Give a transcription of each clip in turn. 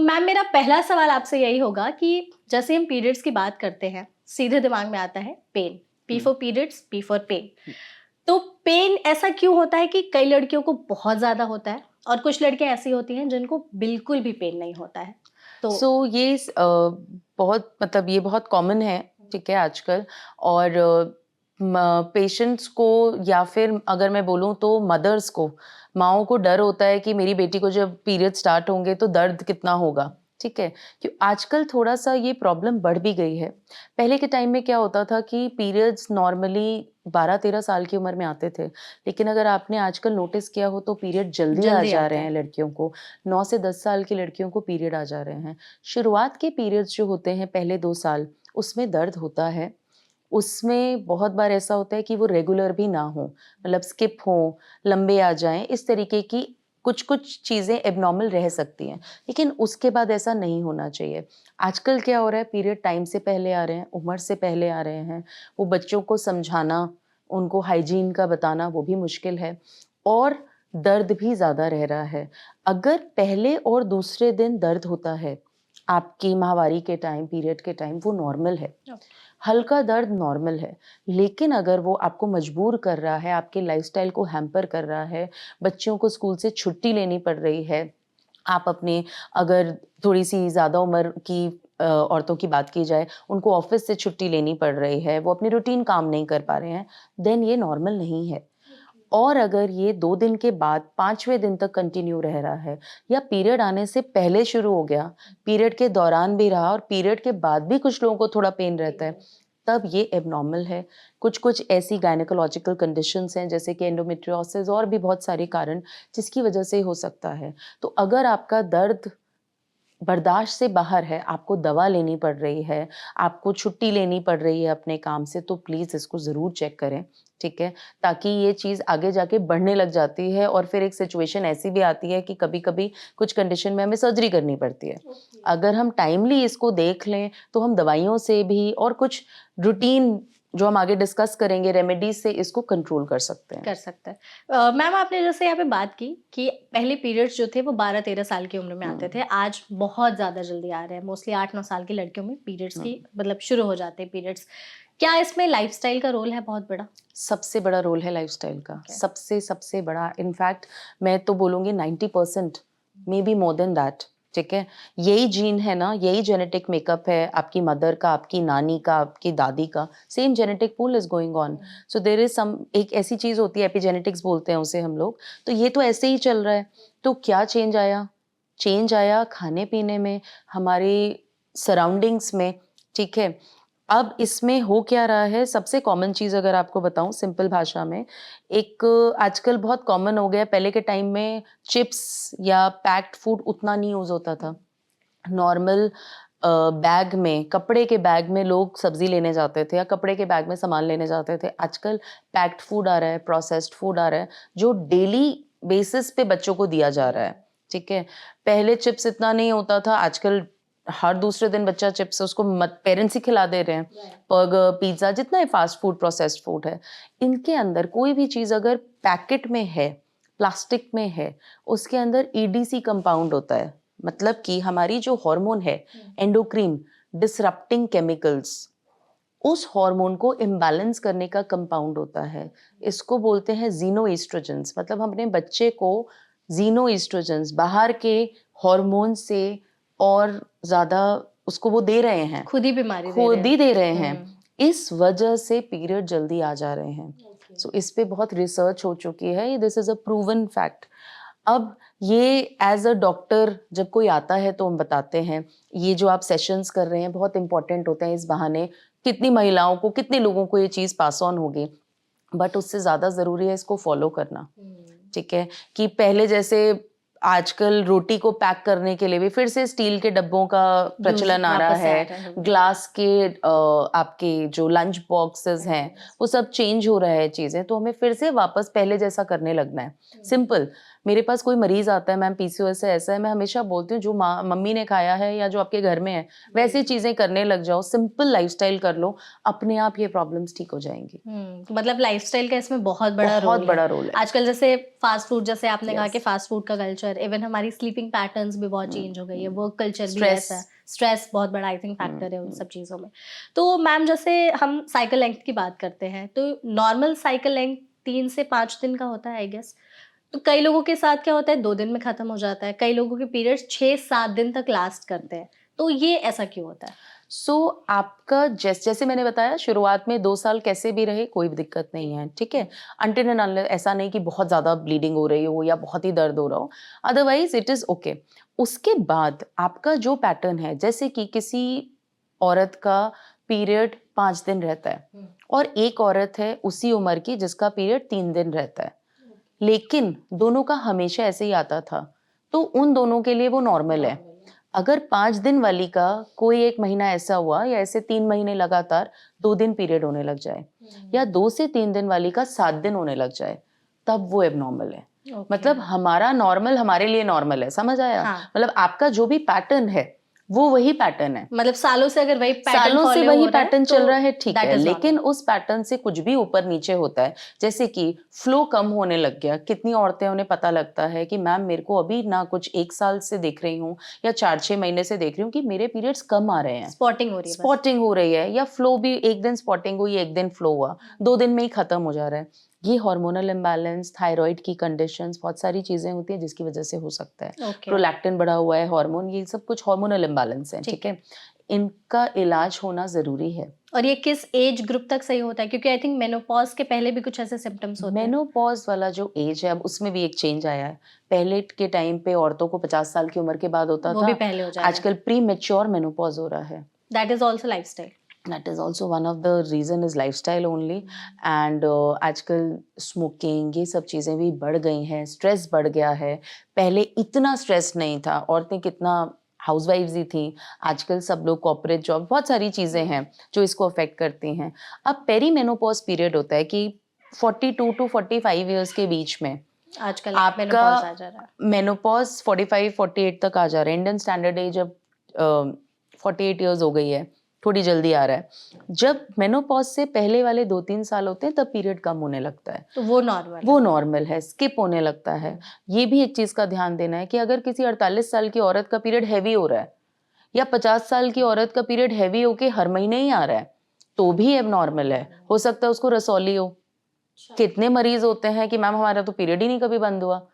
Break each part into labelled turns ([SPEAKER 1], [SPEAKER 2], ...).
[SPEAKER 1] Ma'am मेरा पहला सवाल आपसे यही होगा कि जैसे हम पीरियड्स की बात करते हैं, सीधे दिमाग में आता है pain, P for periods, P for pain. तो पेन ऐसा क्यों होता है कि कई लड़कियों को बहुत ज़्यादा होता है और कुछ लड़कियां ऐसी होती हैं जिनको बिल्कुल भी पेन नहीं होता है? तो
[SPEAKER 2] ये बहुत मतलब ये बहुत कॉमन है, ठीक है, आजकल। और पेशेंट्स को या फिर अगर मैं बोलूँ तो मदर्स को, माँओं को डर होता है कि मेरी बेटी को जब पीरियड स्टार्ट होंगे तो दर्द कितना होगा, ठीक है? क्यों आजकल थोड़ा-सा ये प्रॉब्लम बढ़ भी गई है। पहले के टाइम में क्या होता था कि पीरियड्स नॉर्मली 12-13 साल की उम्र में आते थे, लेकिन अगर आपने आजकल नोटिस किया हो तो पीरियड जल्दी आ
[SPEAKER 1] जल्दी
[SPEAKER 2] जा
[SPEAKER 1] आते
[SPEAKER 2] रहे
[SPEAKER 1] हैं।
[SPEAKER 2] हैं लड़कियों को। 9 से 10 साल की लड़कियों को पीरियड आ जा रहे हैं। शुरुआत के पीरियड्स जो होते हैं पहले 2 साल, उसमें दर्द होता है। उसमें बहुत बार ऐसा होता है कि वो रेगुलर भी ना हो, मतलब स्किप हो, लंबे आ जाएँ, इस तरीके की कुछ-कुछ चीज़ें एब्नॉर्मल रह सकती हैं। लेकिन उसके बाद ऐसा नहीं होना चाहिए। आजकल क्या हो रहा है, पीरियड टाइम से पहले आ रहे हैं, उम्र से पहले आ रहे हैं। वो बच्चों को समझाना, उनको हाइजीन का बताना वो भी मुश्किल है और दर्द भी ज़्यादा रह रहा है। अगर पहले और दूसरे दिन दर्द होता है, आपकी माहवारी के टाइम, पीरियड के टाइम, वो नॉर्मल है। हल्का दर्द नॉर्मल है, लेकिन अगर वो आपको मजबूर कर रहा है, आपके लाइफ़स्टाइल को हैम्पर कर रहा है, बच्चों को स्कूल से छुट्टी लेनी पड़ रही है, आप अपने अगर थोड़ी-सी ज़्यादा उम्र की औरतों की बात की जाए, उनको ऑफ़िस से छुट्टी लेनी पड़ रही है, वो अपनी रूटीन काम नहीं कर पा रहे हैं, देन ये नॉर्मल नहीं है। और अगर ये 2 दिन के बाद 5वें दिन तक कंटिन्यू रह रहा है या पीरियड आने से पहले शुरू हो गया, पीरियड के दौरान भी रहा और पीरियड के बाद भी कुछ लोगों को थोड़ा पेन रहता है, तब ये एब्नॉर्मल है। कुछ-कुछ ऐसी गायनेकोलॉजिकल कंडीशंस हैं जैसे कि एंडोमेट्रियोसिस और भी बहुत सारे कारण जिसकी वजह से हो सकता है। तो अगर आपका दर्द बर्दाश्त से बाहर है, आपको दवा लेनी पड़ रही है, आपको छुट्टी लेनी पड़ रही है अपने काम से, तो प्लीज़ इसको ज़रूर चेक करें, ठीक है? ताकि ये चीज़ आगे जाके बढ़ने लग जाती है और फिर एक सिचुएशन ऐसी भी आती है कि कभी-कभी कुछ कंडीशन में हमें सर्जरी करनी पड़ती है। अगर हम टाइमली इसको देख लें, तो हम दवाइयों से भी और कुछ रूटीन जो हम आगे डिस्कस करेंगे रेमेडीज़ से इसको कंट्रोल कर सकते हैं।
[SPEAKER 1] कर सकता है। मैम आपने जैसे यहाँ पे बात की कि पहले पीरियड्स जो थे वो 12-13 साल की उम्र में आते थे,
[SPEAKER 2] हुँ,
[SPEAKER 1] आज बहुत ज़्यादा जल्दी आ रहे हैं, मोस्टली 8-9 साल की लड़कियों में पीरियड्स
[SPEAKER 2] हुँ।
[SPEAKER 1] की मतलब शुरू हो जाते हैं पीरियड्स। क्या इसमें लाइफ़स्टाइल का रोल है बहुत बड़ा?
[SPEAKER 2] सबसे बड़ा रोल है लाइफ़स्टाइल का,
[SPEAKER 1] ओके।
[SPEAKER 2] सबसे बड़ा। इनफैक्ट मैं तो बोलूँगी 90% may be more than that, ठीक है? यही जीन है ना, यही जेनेटिक मेकअप है आपकी मदर का, आपकी नानी का, आपकी दादी का, same genetic pool is going on. So there is some एक ऐसी चीज़ होती है एपिजेनेटिक्स बोलते हैं उसे हम लोग, तो ये तो ऐसे ही चल रहा है। तो क्या चेंज आया? चेंज आया खाने-पीने में, हमारे सराउंडिंग्स में, ठीक है? अब इसमें हो क्या रहा है, सबसे कॉमन चीज़ अगर आपको बताऊँ सिंपल भाषा में, एक आजकल बहुत कॉमन हो गया है, पहले के टाइम में चिप्स या पैक्ड फूड उतना नहीं यूज़ होता था। नॉर्मल बैग में, कपड़े के बैग में लोग सब्ज़ी लेने जाते थे या कपड़े के बैग में सामान लेने जाते थे। आजकल पैक्ड फूड आ रहा है, प्रोसेस्ड फूड आ रहा है, जो डेली बेसिस पे बच्चों को दिया जा रहा है, ठीक है? पहले चिप्स इतना नहीं होता था, आजकल हर दूसरे दिन बच्चा चिप्स उसको मत पेरेंट्स ही खिला दे रहे हैं। बर्गर, पिज़्ज़ा जितना ये फ़ास्ट फूड, प्रोसेस्ड फूड है, इनके अंदर कोई भी चीज़ अगर पैकेट में है, प्लास्टिक में है, उसके अंदर ईडीसी कंपाउंड होता है। मतलब कि हमारी जो हार्मोन है, एंडोक्राइन डिसरप्टिंग केमिकल्स, उस हार्मोन को इम्बैलेंस करने का कंपाउंड होता है। इसको बोलते हैं ज़ीनोएस्ट्रोजेंस, मतलब हम अपने बच्चे को ज़ीनोएस्ट्रोजेंस बाहर के हार्मोन से और ज़्यादा उसको वो दे रहे हैं,
[SPEAKER 1] खुद ही बीमारी दे रहे
[SPEAKER 2] खुद
[SPEAKER 1] हैं।
[SPEAKER 2] ही दे रहे हैं। इस वजह से पीरियड जल्दी आ जा रहे हैं। सो इस पे बहुत रिसर्च हो चुकी है, this is a proven fact. अब ये एज़ अ डॉक्टर जब कोई आता है तो हम बताते हैं, ये जो आप सेशंस कर रहे हैं बहुत इम्पोर्टेंट होते हैं, इस बहाने कितनी महिलाओं को, कितने लोगों को ये चीज़ पास ऑन होगी। बट उससे ज़्यादा ज़रूरी है इसको फ़ॉलो करना, ठीक है? कि पहले जैसे आजकल रोटी को पैक करने के लिए भी फिर से स्टील के डब्बों का
[SPEAKER 1] यूज़
[SPEAKER 2] प्रचलन आ रहा
[SPEAKER 1] वापस से आ
[SPEAKER 2] है,
[SPEAKER 1] रहा है।
[SPEAKER 2] ग्लास के आपके जो लंच बॉक्सेस हैं, वो सब चेंज हो रहा है चीज़ें, तो हमें फिर से वापस पहले जैसा करने लगना है। सिंपल, मेरे पास कोई मरीज आता है मैम पीसीओएस है ऐसा है, मैं हमेशा बोलती हूँ जो माँ मम्मी ने खाया है या जो आपके घर में है वैसी चीजें करने लग जाओ, सिंपल लाइफस्टाइल कर लो, अपने आप ये प्रॉब्लम्स ठीक हो जाएंगी।
[SPEAKER 1] तो मतलब लाइफस्टाइल का इसमें बहुत बड़ा
[SPEAKER 2] बहुत
[SPEAKER 1] रोल
[SPEAKER 2] बड़ा
[SPEAKER 1] है।
[SPEAKER 2] रोल है।
[SPEAKER 1] आजकल जैसे फास्ट फूड, जैसे आपने कहा
[SPEAKER 2] Yes.
[SPEAKER 1] कि फास्ट फूड का कल्चर, इवन हमारी स्लीपिंग पैटर्न्स भी बहुत चेंज हो गई है, वर्क कल्चर भी
[SPEAKER 2] Stress.
[SPEAKER 1] ऐसा है, स्ट्रेस बहुत बड़ा आई थिंक फैक्टर है उन
[SPEAKER 2] हम्म।
[SPEAKER 1] सब चीज़ों में। तो मैम जैसे हम साइकिल लेंथ की बात करते हैं, तो नॉर्मल साइकिल लेंथ 3 से 5 दिन का होता है आई गेस। तो कई लोगों के साथ क्या होता है 2 दिन में खत्म हो जाता है, कई लोगों के पीरियड्स 6-7 दिन तक लास्ट करते हैं, तो ये ऐसा क्यों होता है?
[SPEAKER 2] सो आपका जैसे मैंने बताया शुरुआत में 2 साल कैसे भी रहे कोई भी दिक्कत नहीं है, ठीक है, अनटिल एंड अनलेस ऐसा नहीं कि बहुत ज्यादा ब्लीडिंग हो रही हो या बहुत ही दर्द हो रहा हो, अदरवाइज इट इज ओके। उसके बाद आपका जो पैटर्न है, जैसे कि किसी औरत का पीरियड 5 दिन रहता है और एक औरत है उसी उम्र की जिसका पीरियड 3 दिन रहता है, लेकिन दोनों का हमेशा ऐसे ही आता था, तो उन दोनों के लिए वो नॉर्मल है। अगर 5 दिन वाली का कोई 1 महीना ऐसा हुआ या ऐसे 3 महीने लगातार 2 दिन पीरियड होने लग जाए, या 2 से 3 दिन वाली का 7 दिन होने लग जाए, तब वो एबनॉर्मल है। मतलब हमारा नॉर्मल हमारे लिए नॉर्मल है, समझ आया?
[SPEAKER 1] हाँ।
[SPEAKER 2] मतलब आपका जो भी पैटर्न है वो वही पैटर्न है,
[SPEAKER 1] मतलब सालों से अगर वही पैटर्न
[SPEAKER 2] सालों से
[SPEAKER 1] फॉलो
[SPEAKER 2] वही
[SPEAKER 1] हो रहा है
[SPEAKER 2] पैटर्न
[SPEAKER 1] तो
[SPEAKER 2] चल रहा है, ठीक
[SPEAKER 1] that
[SPEAKER 2] है,
[SPEAKER 1] is
[SPEAKER 2] लेकिन
[SPEAKER 1] normal।
[SPEAKER 2] उस पैटर्न से कुछ भी ऊपर नीचे होता है, जैसे कि फ्लो कम होने लग गया, कितनी औरतें उन्हें पता लगता है कि मैम मेरे को अभी ना कुछ 1 साल से देख रही हूँ या 4-6 महीने से देख रही हूँ कि मेरे पीरियड्स कम आ रहे हैं,
[SPEAKER 1] स्पॉटिंग हो रही है बस।
[SPEAKER 2] स्पॉटिंग हो रही है, या फ्लो भी एक दिन स्पॉटिंग हुई एक दिन फ्लो हुआ, 2 दिन में ही खत्म हो जा रहा है। ये हार्मोनल इम्बैलेंस, थायराइड की कंडीशंस, बहुत सारी चीजें होती हैं जिसकी वजह से हो सकता है।
[SPEAKER 1] ओके।
[SPEAKER 2] प्रोलैक्टिन बढ़ा हुआ है, हार्मोन, ये सब कुछ हार्मोनल इम्बैलेंस है, ठीक है, इनका इलाज होना जरूरी है।
[SPEAKER 1] और ये किस एज ग्रुप तक सही होता है, क्योंकि आई थिंक मेनोपॉज के पहले भी कुछ ऐसे सिम्टम्स होते हैं।
[SPEAKER 2] मेनोपॉज वाला जो एज है, अब उसमें भी एक चेंज आया है। पहले के टाइम पे औरतों को 50 साल की उम्र के बाद होता
[SPEAKER 1] वो भी
[SPEAKER 2] था,
[SPEAKER 1] पहले हो जा रहा है।
[SPEAKER 2] आजकल प्री मेच्योर मेनोपॉज हो रहा है।
[SPEAKER 1] That is also lifestyle.
[SPEAKER 2] That is also one of the reason is lifestyle only, and आजकल स्मोकिंग ये सब चीज़ें भी बढ़ गई हैं, स्ट्रेस बढ़ गया है। पहले इतना स्ट्रेस नहीं था, औरतें कितना हाउसवाइफ्स ही थी, आजकल सब लोग कॉर्पोरेट जॉब, बहुत सारी चीज़ें हैं जो इसको अफेक्ट करती हैं। अब पेरी मेनोपॉज पीरियड होता है कि 42 टू 45 ईयर्स के बीच में
[SPEAKER 1] आजकल
[SPEAKER 2] आपका
[SPEAKER 1] मेनोपॉज आ जा रहा है।
[SPEAKER 2] मेनोपॉज 45-48 तक आ जा रहा है। इंडियन स्टैंडर्ड एज अब 48 ईयर्स हो गई है, थोड़ी जल्दी आ रहा है। जब मेनोपॉज से पहले वाले 2-3 साल होते हैं तब पीरियड कम होने लगता है,
[SPEAKER 1] तो वो नॉर्मल
[SPEAKER 2] वो नॉर्मल है, स्किप होने लगता है। ये भी एक चीज का ध्यान देना है कि अगर किसी 48 साल की औरत का पीरियड हैवी हो रहा है या 50 साल की औरत का पीरियड हैवी होके हर महीने ही आ रहा है, तो भी अब नॉर्मल है। हो सकता है उसको रसौली हो। कितने मरीज होते हैं कि मैम हमारा तो पीरियड ही नहीं कभी बंद हुआ,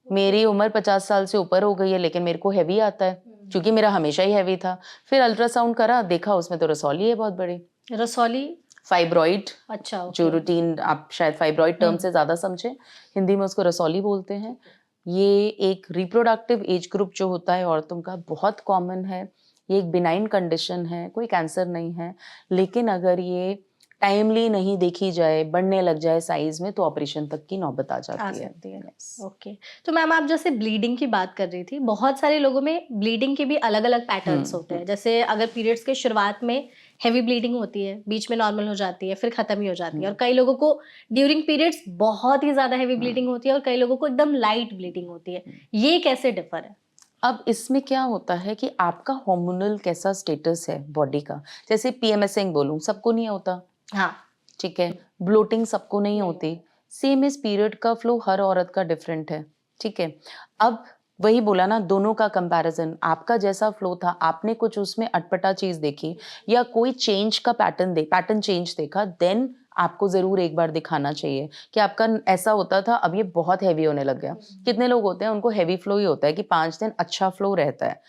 [SPEAKER 2] मेरी उम्र 50 साल से ऊपर हो गई है लेकिन मेरे को हैवी आता है, क्योंकि मेरा हमेशा ही हैवी था। फिर अल्ट्रासाउंड करा, देखा उसमें तो रसौली है बहुत बड़ी,
[SPEAKER 1] रसौली,
[SPEAKER 2] फाइब्रॉइड।
[SPEAKER 1] अच्छा
[SPEAKER 2] जो रूटीन आप शायद फाइब्रॉइड टर्म से ज्यादा समझे, हिंदी में उसको रसौली बोलते हैं। ये एक रिप्रोडक्टिव एज ग्रुप जो होता है औरतों का, बहुत कॉमन है। ये एक बिनाइन कंडीशन है, कोई कैंसर नहीं है, लेकिन अगर ये टाइमली नहीं देखी जाए, बढ़ने लग जाए साइज में, तो ऑपरेशन तक की नौबत आ जाती है। Yes.
[SPEAKER 1] ओके। तो मैम आप जैसे ब्लीडिंग की बात कर रही थी, बहुत सारे लोगों में ब्लीडिंग के भी अलग अलग पैटर्न्स होते हैं। जैसे अगर पीरियड्स के शुरुआत में हैवी ब्लीडिंग होती है, बीच में नॉर्मल हो जाती है, फिर खत्म ही हो जाती है, और कई लोगों को ड्यूरिंग पीरियड्स बहुत ही ज्यादा हैवी ब्लीडिंग होती है और कई लोगों को एकदम लाइट ब्लीडिंग होती है। ये कैसे डिफर है?
[SPEAKER 2] अब इसमें क्या होता है कि आपका हार्मोनल कैसा स्टेटस है बॉडी का। जैसे पीएमएसिंग बोलूं, सबको नहीं होता,
[SPEAKER 1] हाँ,
[SPEAKER 2] ठीक है, ब्लोटिंग सबको नहीं होती, सेम इस पीरियड का फ्लो हर औरत का डिफरेंट है, ठीक है। अब वही बोला ना, दोनों का कंपैरिजन, आपका जैसा फ्लो था, आपने कुछ उसमें अटपटा चीज देखी या कोई चेंज का पैटर्न चेंज देखा, देन आपको जरूर एक बार दिखाना चाहिए कि आपका ऐसा होता था, अब ये बहुत हैवी होने लग गया। कितने लोग होते हैं उनको हैवी फ्लो ही होता है कि 5 दिन अच्छा फ्लो रहता है,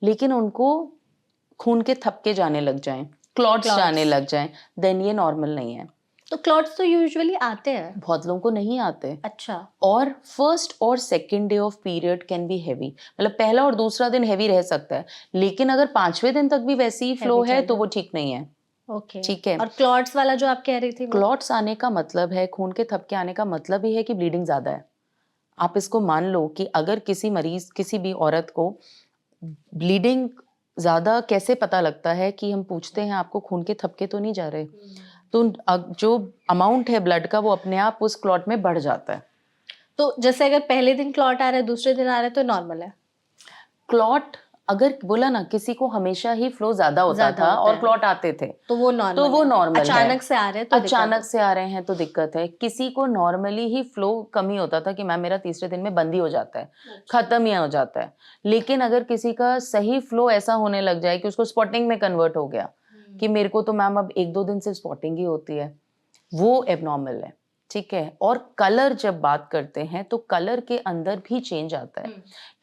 [SPEAKER 2] लेकिन उनको खून के थपके जाने लग जाएं, क्लॉट्स जाने लग जाएं, देन ये नॉर्मल नहीं है।
[SPEAKER 1] तो क्लॉट्स तो यूजुअली आते हैं।
[SPEAKER 2] बहुत लोगों को नहीं आते।
[SPEAKER 1] अच्छा।
[SPEAKER 2] और फर्स्ट और second day of period can be heavy, मतलब पहला और दूसरा दिन हैवी रह सकता है, लेकिन अगर 5वें दिन तक भी वैसे ही फ्लो है तो वो ठीक नहीं है।
[SPEAKER 1] ओके,
[SPEAKER 2] ठीक है।
[SPEAKER 1] और क्लॉट्स वाला जो आप कह रही थी,
[SPEAKER 2] क्लॉट्स आने का मतलब है, खून के थपके आने का मतलब ही है कि ब्लीडिंग ज्यादा है। आप इसको मान लो कि अगर किसी मरीज, किसी भी औरत को ब्लीडिंग ज्यादा कैसे पता लगता है कि हम पूछते हैं आपको खून के थपके तो नहीं जा रहे, तो जो अमाउंट है ब्लड का वो अपने आप उस क्लॉट में बढ़ जाता है।
[SPEAKER 1] तो जैसे अगर पहले दिन क्लॉट आ रहा है, दूसरे दिन आ रहा है, तो नॉर्मल है?
[SPEAKER 2] क्लॉट अगर बोला ना, किसी को हमेशा ही फ्लो ज्यादा होता
[SPEAKER 1] ज्यादा
[SPEAKER 2] था
[SPEAKER 1] होता
[SPEAKER 2] और
[SPEAKER 1] है,
[SPEAKER 2] क्लॉट आते थे,
[SPEAKER 1] तो वो
[SPEAKER 2] तो
[SPEAKER 1] नॉर्मल
[SPEAKER 2] वो
[SPEAKER 1] है।
[SPEAKER 2] नॉर्मल है।
[SPEAKER 1] अचानक से आ रहे हैं तो दिक्कत
[SPEAKER 2] अचानक
[SPEAKER 1] है।
[SPEAKER 2] से आ रहे हैं तो दिक्कत है। किसी को नॉर्मली ही फ्लो कम ही होता था कि मैम मेरा तीसरे दिन में बंद ही हो जाता है, खत्म ही हो जाता है। लेकिन अगर किसी का सही फ्लो ऐसा होने लग जाए कि उसको स्पॉटिंग में कन्वर्ट हो गया कि मेरे को तो मैम अब 1-2 दिन से स्पॉटिंग ही होती है, वो एबनॉर्मल है, ठीक है। और कलर जब बात करते हैं तो कलर के अंदर भी चेंज आता है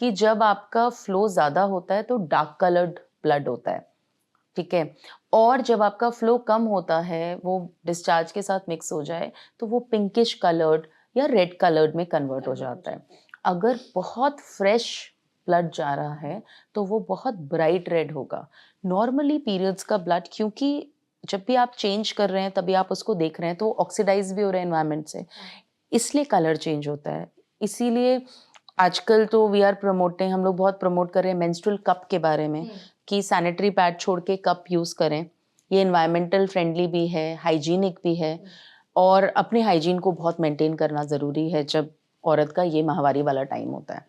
[SPEAKER 2] कि जब आपका फ्लो ज्यादा होता है तो डार्क कलर्ड ब्लड होता है, ठीक है। और जब आपका फ्लो कम होता है, वो डिस्चार्ज के साथ मिक्स हो जाए, तो वो पिंकिश कलर्ड या रेड कलर्ड में कन्वर्ट हो जाता है। अगर बहुत फ्रेश ब्लड जा रहा है तो वो बहुत ब्राइट रेड होगा। नॉर्मली पीरियड्स का ब्लड, क्योंकि जब भी आप चेंज कर रहे हैं तभी आप उसको देख रहे हैं, तो ऑक्सीडाइज भी हो रहे हैं एनवायरनमेंट से, इसलिए कलर चेंज होता है। इसीलिए आजकल तो वी आर प्रमोटिंग, हम लोग बहुत प्रमोट कर रहे हैं मेंस्ट्रुअल कप के बारे में कि सैनिटरी पैड छोड़ के कप यूज़ करें। ये एनवायरमेंटल फ्रेंडली भी है, हाइजीनिक भी है, और अपने हाइजीन को बहुत मेंटेन करना ज़रूरी है जब औरत का ये माहवारी वाला टाइम होता है।